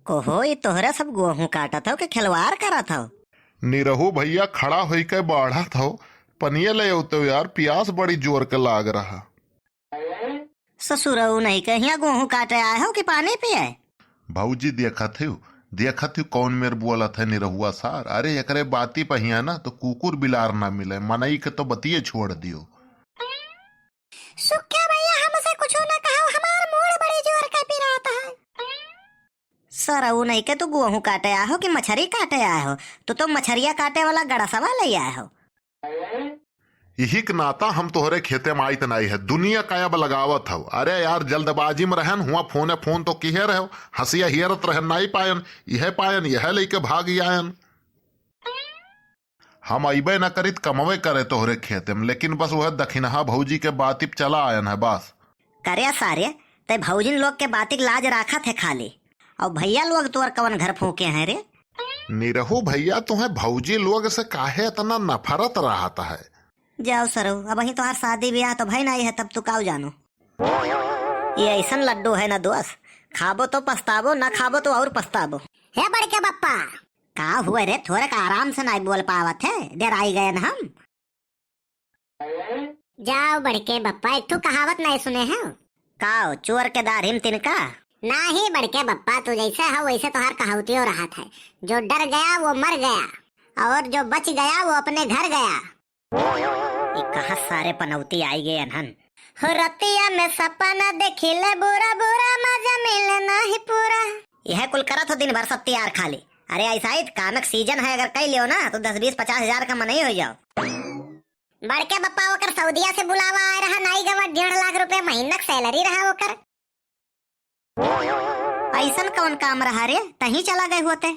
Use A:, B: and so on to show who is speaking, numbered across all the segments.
A: ओहो, ये तोहरा सब गेहूं काटा था कि खिलवाड़ करा था?
B: निरहू भैया खड़ा होई के बाढ़ा था, पनिया ले तो यार प्यास बड़ी जोर के लाग रहा।
A: ससुरऊ नहीं कहिया गेहूं काटे आए हो कि पानी पिए?
B: भाऊजी देखा थी कौन मेरे बोला था निरहुआ सार। अरे एकरे बाती पहिया ना तो कुकुर बिलार ना मिले, मनई के तो बतिये छोड़ दियो।
A: सुख्या भैया हमसे कुछ ना कहो, हमार मूड बड़ी जोर का पिराता है। सरऊ नहीं के तू गेहूं काटे आए हो कि मछली काटे आए हो? तो मछरिया काटे वाला गड़सवा ले आए हो।
B: यही के नाता हम तोहरे खेते में आइत नहीं है, दुनिया कायब लगावत हो। अरे यार जल्दबाजी में रहन हुआ फोन तो किहे रहो, हंसिया हियरत रहन नहीं पायन, यह लेके भाग आयन। हम अबे न करित कमवे करे तोहरे खेते में, लेकिन बस वह दखिनहा भौजी के बातिप चला आयन है बस।
A: करे सारे ते भौजिन लोग के बातिक लाज राखा थे खाली, और भैया लोग तोर कवन घर फूके हैं रे?
B: निरहू भैया तुम्हें भौजी लोग से काहे इतना नफरत रहता है?
A: जाओ सरो, अब वही तुम्हार शादी ब्याह तो भाई नहीं है, तब तू काऊ जानो। ये ऐसा लड्डू है ना दोस्त, खाबो तो पछताबो, ना खाबो तो और पछताबो। हे बड़के बप्पा, का हुआ रे? थोड़ा का आराम से नहीं बोल पावत है, देर आई गए ना हम। जाओ बड़के बप्पा, एक तो कहावत नहीं सुने हैं? काओ चोर के दारिम तिनका? नहीं बड़के बप्पा, तू जैसे है वैसे तुम्हार कहावती हो रहा था। जो डर गया वो मर गया, और जो बच गया वो अपने घर गया। कहा सारे पनौती आई गए अनहन। रतिया में सपना देखिले, बुरा बुरा मजा मिले नहीं पूरा। यह कुल करा तो दिन भर सत्ती यार खाली। अरे ऐसा ही कामक सीजन है, अगर कई लियो ना तो 10-20-50 हजार का मन ही हो जाओ। बड़के बप्पा होकर सऊदिया से बुलावा आ रहा, नहीं गवा 1.5 लाख रुपए महीना सैलरी रहा होकर। ऐसा कौन काम रहा रे, तही चला गए होते?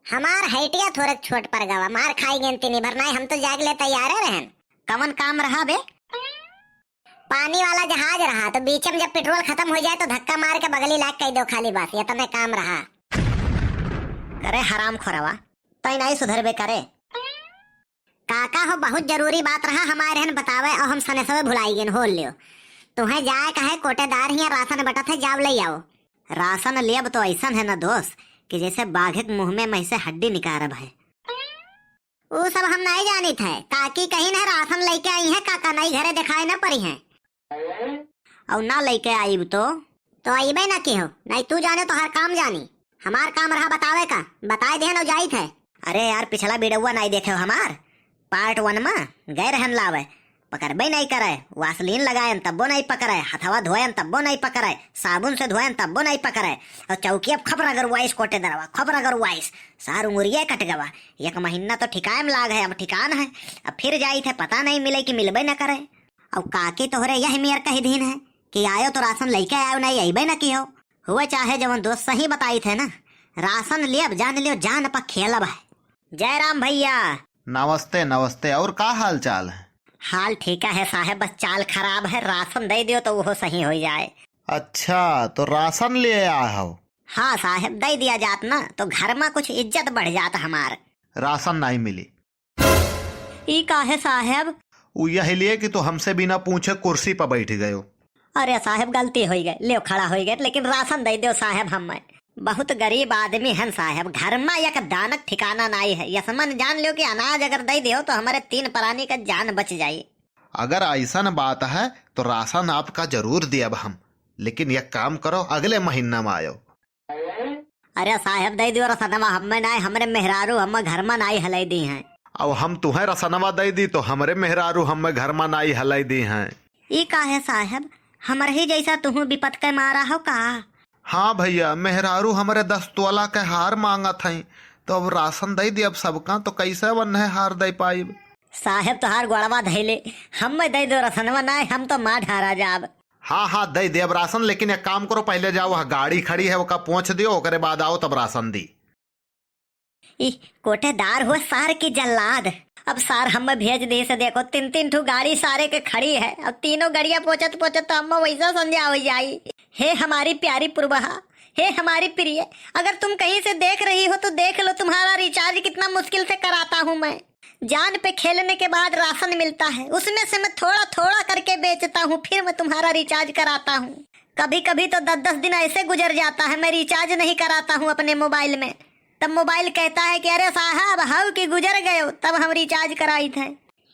A: हमार हैटिया थोड़े छोट पर गवा, मार खाई गेंती नहीं भरना, हम तो जाग ले तैयार रहन। कवन काम रहा बे? पानी वाला जहाज रहा, तो बीच में जब पेट्रोल खत्म हो जाए तो धक्का मार के बगली लाख कह दो खाली, बस ये तो काम रहा। करे हराम खोरवा, तो नहीं सुधर बे करे। काका हो, बहुत जरूरी बात रहा हमारे हन बतावे, और हम सने सब भुलाई गेन हो लियो। तुम्हें जाए कहे कोटेदार ही राशन बटा थे, जाव ले आओ। राशन लियब तो ऐसा है ना दोस्त कि जैसे बाघ के मुंह में से हड्डी निकारब है। वो सब हम नहीं जानी थे, काकी कहीं न राशन लेके आई है, काका नहीं घरे दिखाए न पड़ी है। और ना लेके आई तो अबे ना की हो, नहीं तू जाने तो हर काम जानी। हमार काम रहा बतावे का, बताए दे न जाई थे। अरे यार पिछला वीडियो नहीं देखे हो हमार? पार्ट 1 में गए रहन लावे, पकड़बे नहीं करे, वासलीन लगायन तब्बो नहीं पकड़े, हथवा धोयन तब्बो नहीं पकड़े, साबुन से धोयन तब्बो नहीं पकड़े, और चौकी खबर अगर वाइस कोटे दरवा, खबर अगर वाइस सार उंगरिया कट गवा। 1 महीना तो ठिकान लाग है, अब ठिकान है, अब फिर जाई थे, पता नहीं मिले कि मिलबे न करे। अब काकी तोहरे यह मेयर कही दिन है कि आयो तो राशन लेके आयो, नहीं अबे न की हो। हुआ चाहे जवन दोस्त सही बताई थे ना, राशन लियब जान लियो, जान पर खेलब है। जय राम भैया।
C: नमस्ते नमस्ते, और का हाल चाल है?
A: हाल ठीक है साहब, बस चाल खराब है, राशन दे दियो तो वो सही हो जाए।
C: अच्छा, तो राशन ले आया हो?
A: हाँ साहब, दे दिया जात ना तो घर में कुछ इज्जत बढ़ जाता हमार।
C: राशन नहीं मिली?
A: ई का है साहब?
C: वो यही लिए कि तो हमसे बिना पूछे कुर्सी पर बैठ गए हो।
A: अरे साहब गलती हो गई, ले खड़ा हो गए, लेकिन राशन दे दो साहब। हम बहुत गरीब आदमी हैं साहब, घर में एक दानक ठिकाना नहीं है। यसमन जान लो कि अनाज अगर दे दो तो हमारे 3 प्राणी का जान बच जाये।
C: अगर ऐसा बात है तो राशन आपका जरूर दिया हम, लेकिन यह काम करो अगले महीना में आयो।
A: अरे साहब दे दियो रसनवा, हमें नहीं, हमारे मेहरारू हम घर में नहीं हलाई दी हैं।
C: अब हम तुम्हें रसनवा दे दी तो हमारे मेहरारू हमें घर में नहीं हलाई दी हैं।
A: ई का है साहब, हमारे ही जैसा तुम विपत के मारा हो का?
C: हाँ भैया, मेहरारू हमारे 10 तोला के हार मांगा था, तो अब राशन दे दी अब सबका, तो कैसे वन है हार दे पाई?
A: साहब तोहार गोड़वा धैले, हम दे दो रसनवा, नहीं हम तो मार ढारा जाब।
C: हाँ हाँ दे दे अब राशन, लेकिन एक काम करो, पहले जाओ वहाँ गाड़ी खड़ी है वो पहुँच दियो, ओकरे बाद आओ तब राशन दी।
A: कोटेदार हुआ सार की जल्लाद, अब सार हम भेज दे से देखो 3-3 ठू गाड़ी सारे के खड़ी है, अब तीनों गाड़ियां पहुंचत तो हम वैसा संध्या हो जाई। हे हमारी प्यारी पुरबहा, हे हमारी प्रिय, अगर तुम कहीं से देख रही हो तो देख लो, तुम्हारा रिचार्ज कितना मुश्किल से कराता हूँ मैं। जान पे खेलने के बाद राशन मिलता है, उसमें से मैं थोड़ा थोड़ा करके बेचता हूँ, फिर मैं तुम्हारा रिचार्ज कराता हूँ। कभी कभी तो 10-10 दिन ऐसे गुजर जाता है, मैं रिचार्ज नहीं कराता हूँ अपने मोबाइल में, तब मोबाइल कहता है कि अरे साहब हाउ कि गुजर गए हो, तब हम रिचार्ज कराई थे।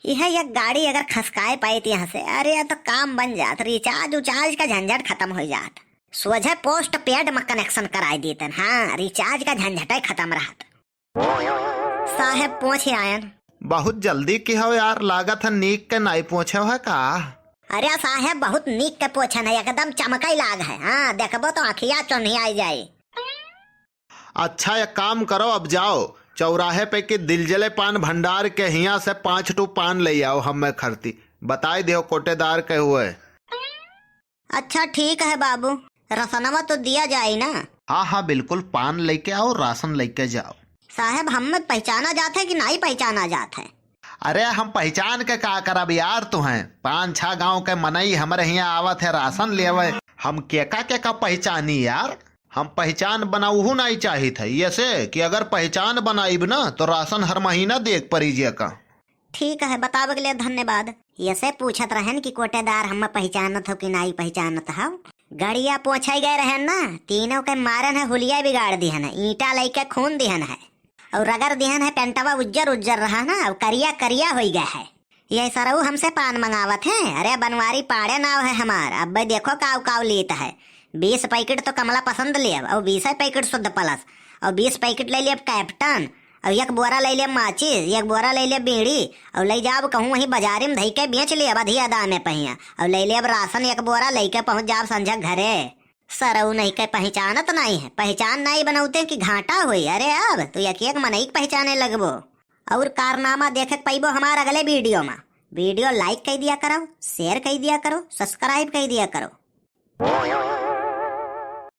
A: यह एक गाड़ी अगर खसकाए पाई थी यहाँ से, अरे तो काम बन जात, रिचार्ज उचार्ज का झंझट खत्म हो जात, सोझे पोस्ट पेड में कनेक्शन कराई देते। हाँ, रिचार्ज का झंझट खत्म रहत। साहेब पहुंच आयन।
C: बहुत जल्दी की हो यार, लागत है नीक के नहीं पहुंचे है का?
A: अरे साहेब बहुत नीक के पोछन है, एकदम चमकई लाग है। हाँ देखबो तो आखिया चौनिया जाए।
C: अच्छा एक काम करो, अब जाओ चौराहे पे के दिलजले पान भंडार के हिया से 5 टू पान ले आओ, हमें खरती बताई दो कोटेदार के हुए।
A: अच्छा ठीक है बाबू, रसनवा तो दिया जाए ना?
C: हाँ हाँ बिल्कुल, पान लेके आओ, राशन लेके जाओ।
A: साहेब हम पहचाना जाते है कि नहीं पहचाना जाते है?
C: अरे हम पहचान के का करब यार, तुम्हें 5-6 गांव के मनई हमारे यहाँ आवत है राशन लेवे, हम केका पहचानी यार, हम पहचान बनाऊ नहीं चाही थे, ये से कि अगर पहचान बनाईब ना तो राशन हर महीना देख पड़ीजिए का।
A: ठीक है, बतावे के लिए धन्यवाद। ये से पूछत रहन कि कोटेदार हम पहचानत हो कि नहीं पहचानत हो। गड़िया पहुंचाई गए रहन ना, तीनों के मारन है, हुलिया बिगाड़ दिहन है, ईटा लेके खून दिहन है और रगड़ दिहन है, पेंटवा उज्जर उज्जर रहा ना, और करिया करिया हो गया है। ये सरऊ हमसे पान मंगावत है। अरे बनवारी पाड़े नाव है हमार। अब भाई देखो काव काव लेता है, 20 पैकेट तो कमला पसंद ले, और 20 पैकेट शुद्ध प्लस, और 20 पैकेट ले लिया कैप्टन, और एक बोरा ले लिया माचिस, एक बोरा ले लिया बीड़ी, और ले जाब कहूँ वहीं बाजारी में धई के बेच लिया अधिया दाम में पहिया, और ले लिया राशन एक बोरा लेके पहुंच जाब संझा घरे। सरऊ नहीं के पहचानत नहीं है, पहचान नहीं बनौते कि घाटा हुई। अरे अब तो एक मनई पहचाने लगबो। और कारनामा देखे पैबो हमार अगले वीडियो में। वीडियो लाइक कर दिया करो, शेयर कर दिया करो, सब्सक्राइब कर दिया करो।